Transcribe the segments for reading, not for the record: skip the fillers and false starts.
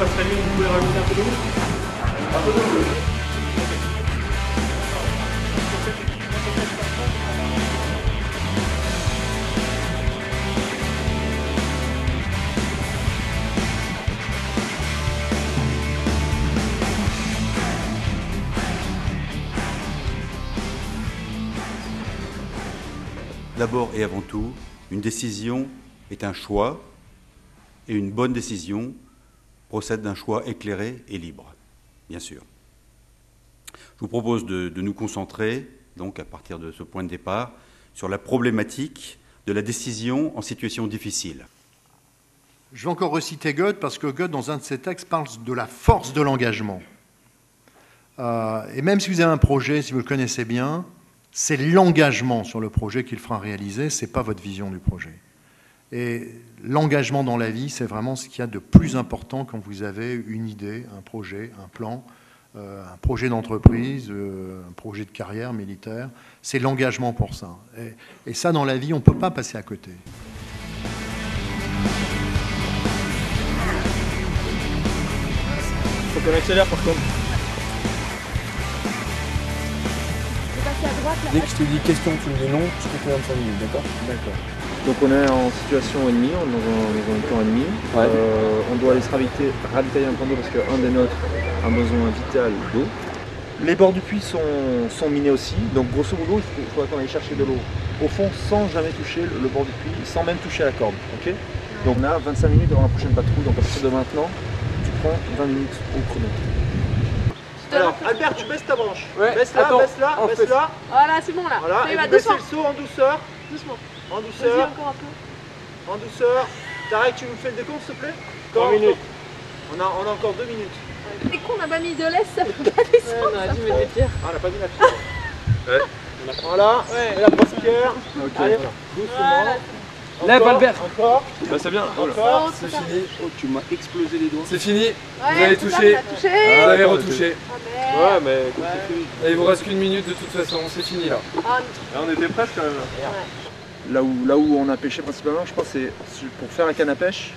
passerait mieux, vous pouvez rajouter un peu d'eau. Un peu d'eau. D'abord et avant tout, une décision est un choix et une bonne décision procède d'un choix éclairé et libre, bien sûr. Je vous propose de nous concentrer, donc à partir de ce point de départ, sur la problématique de la décision en situation difficile. Je vais encore reciter Goethe parce que Goethe, dans un de ses textes, parle de la force de l'engagement. Et même si vous avez un projet, si vous le connaissez bien, c'est l'engagement sur le projet qui le fera réaliser, ce n'est pas votre vision du projet. Et l'engagement dans la vie, c'est vraiment ce qu'il y a de plus important quand vous avez une idée, un projet, un plan, un projet d'entreprise, un projet de carrière militaire. C'est l'engagement pour ça. Et ça, dans la vie, on ne peut pas passer à côté. Il faut qu'on accélère par contre. Dès que je te dis question, tu me dis non, je compte 25 minutes, d'accord? D'accord. Donc on est en situation ennemie, on est dans un camp ennemi. Ouais. On doit aller se ravitailler un point d'eau parce qu'un des nôtres a un besoin vital d'eau. Les bords du puits sont minés aussi, donc grosso modo il faudra qu'on aille chercher de l'eau au fond sans jamais toucher le bord du puits, sans même toucher à la corde. Okay, donc on a 25 minutes avant la prochaine patrouille, donc à partir de maintenant, tu prends 20 minutes au chrono. Alors, Albert, tu baisses ta branche. Ouais. Baisse-la, baisse-la, baisse-la. Voilà, c'est bon là. Voilà, et va vous baissez doucement. le saut en douceur. Doucement. En Vas-y, douceur. encore un peu. En douceur. Tarek, tu nous fais le décompte, s'il te plaît? 3 minutes. On a encore 2 minutes. C'est con, on n'a pas mis de laisse, ça peut pas descendre. on a dû mettre des pierres. Ah, on n'a pas mis la pierre. Ouais. Voilà, et la grosse pierre. Allez, doucement. Voilà. Lève, Albert. Encore. Bah, c'est bien. Encore. C'est fini. Oh, tu m'as explosé les doigts. C'est fini. Ouais, Vous avez tout ça, touché. on a touché. Vous avez retouché. Ah, merde. mais Et il vous reste qu'une minute de toute façon, c'est fini là. Ah, là, on était presque quand même. Là où on a pêché principalement, je pense, c'est pour faire la canne à pêche.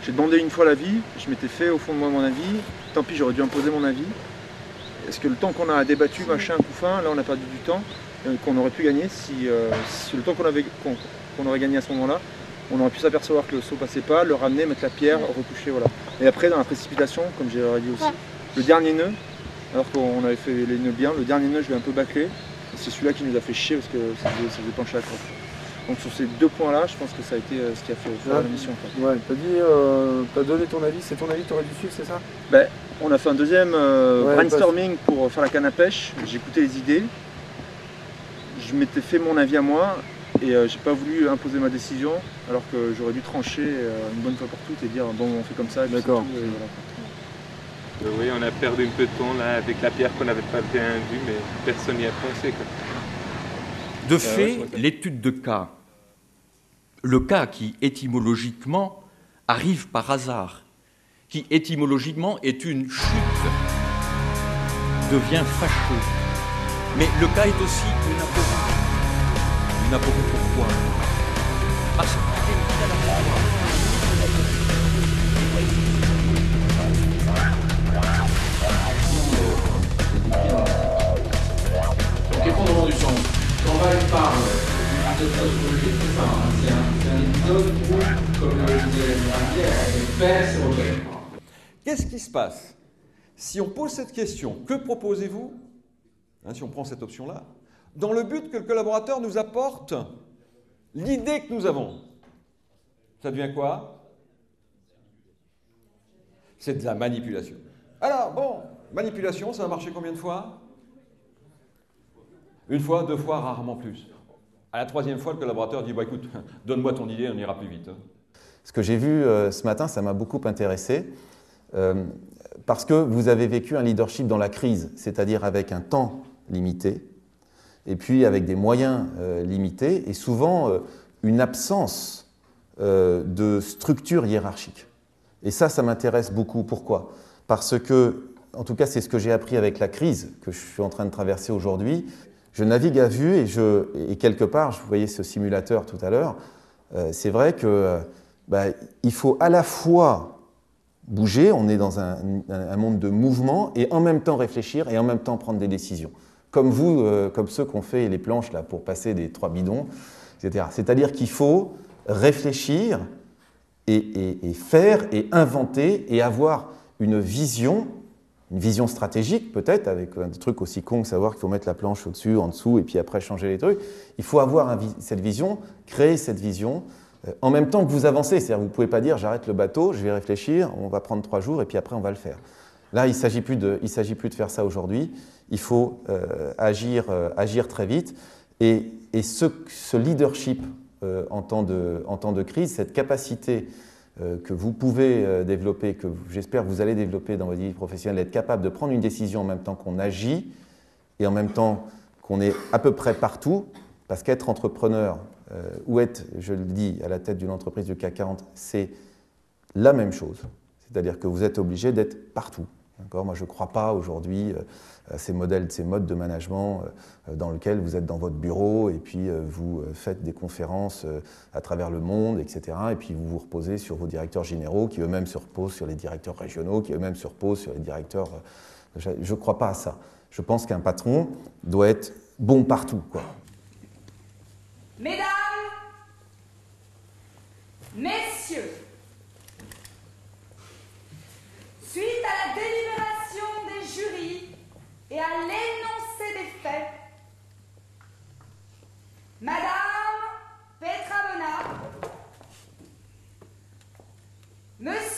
J'ai demandé une fois l'avis, je m'étais fait au fond de moi mon avis. Tant pis, j'aurais dû imposer mon avis. Est-ce que le temps qu'on a débattu, machin, coup fin, là on a perdu du temps qu'on aurait pu gagner si le temps qu'on aurait gagné à ce moment-là, on aurait pu s'apercevoir que le seau passait pas, le ramener, mettre la pierre, retoucher, voilà. Et après, dans la précipitation, comme j'ai dit aussi, le dernier nœud, alors qu'on avait fait les nœuds bien, le dernier nœud, je l'ai un peu bâclé. C'est celui-là qui nous a fait chier parce que ça faisait pencher la corde. Donc sur ces deux points-là, je pense que ça a été ce qui a fait la mission. Quoi. Ouais, t'as donné ton avis, c'est ton avis que t'aurais dû suivre, c'est ça? Ben, on a fait un deuxième brainstorming pour faire la canne à pêche, j'ai écouté les idées, je m'étais fait mon avis à moi et j'ai pas voulu imposer ma décision alors que j'aurais dû trancher une bonne fois pour toutes et dire bon on fait comme ça. D'accord. Oui, on a perdu un peu de temps là avec la pierre qu'on n'avait pas bien vue, mais personne n'y a pensé. Quoi. De fait, l'étude de cas, le cas qui étymologiquement arrive par hasard, qui étymologiquement est une chute, devient fâcheux. Mais le cas est aussi une aporie. Une aporie pourquoi? Parce qu'il est vital à pouvoir. Effondrement du sens. Quand Val parle d'une méthode sociologique, c'est ça. C'est un épisode où, comme le disait l'amiral Pierre, on perd ses repères. Qu'est-ce qui se passe si on pose cette question? Que proposez-vous, si on prend cette option-là, dans le but que le collaborateur nous apporte l'idée que nous avons? Ça devient quoi? C'est de la manipulation. Alors, bon, manipulation, ça a marché combien de fois? Une fois, deux fois, rarement plus. À la troisième fois, le collaborateur dit bah, « écoute, donne-moi ton idée, on ira plus vite. » Ce que j'ai vu ce matin, ça m'a beaucoup intéressé parce que vous avez vécu un leadership dans la crise, c'est-à-dire avec un temps limité et puis avec des moyens limités et souvent une absence de structure hiérarchique. Et ça m'intéresse beaucoup. Pourquoi? Parce que, en tout cas, c'est ce que j'ai appris avec la crise que je suis en train de traverser aujourd'hui. Je navigue à vue et quelque part, je voyais ce simulateur tout à l'heure, c'est vrai que il faut à la fois bouger, on est dans un monde de mouvement, et en même temps réfléchir, et en même temps prendre des décisions. Comme vous, comme ceux qui ont fait les planches là, pour passer des 3 bidons, etc. C'est-à-dire qu'il faut réfléchir et faire et inventer et avoir une vision stratégique peut-être, avec un truc aussi con que savoir qu'il faut mettre la planche au-dessus, en dessous, et puis après changer les trucs. Il faut avoir cette vision, créer cette vision, en même temps que vous avancez. C'est-à-dire vous ne pouvez pas dire j'arrête le bateau, je vais réfléchir, on va prendre 3 jours, et puis après on va le faire. Là, il ne s'agit plus de faire ça aujourd'hui. Il faut agir très vite. Et ce leadership en temps de crise, cette capacité que vous pouvez développer, que j'espère que vous allez développer dans votre vie professionnelle, être capable de prendre une décision en même temps qu'on agit et en même temps qu'on est à peu près partout, parce qu'être entrepreneur ou être, je le dis, à la tête d'une entreprise du CAC 40, c'est la même chose. C'est-à-dire que vous êtes obligé d'être partout. Moi, je ne crois pas aujourd'hui à ces modes de management dans lesquels vous êtes dans votre bureau et puis vous faites des conférences à travers le monde, etc. Et puis vous vous reposez sur vos directeurs généraux qui eux-mêmes se reposent sur les directeurs régionaux, qui eux-mêmes se reposent sur les directeurs... Je ne crois pas à ça. Je pense qu'un patron doit être bon partout, quoi. Mesdames, Messieurs, suite à la délibération des jurys et à l'énoncé des faits, Madame Petra Bonnat, Monsieur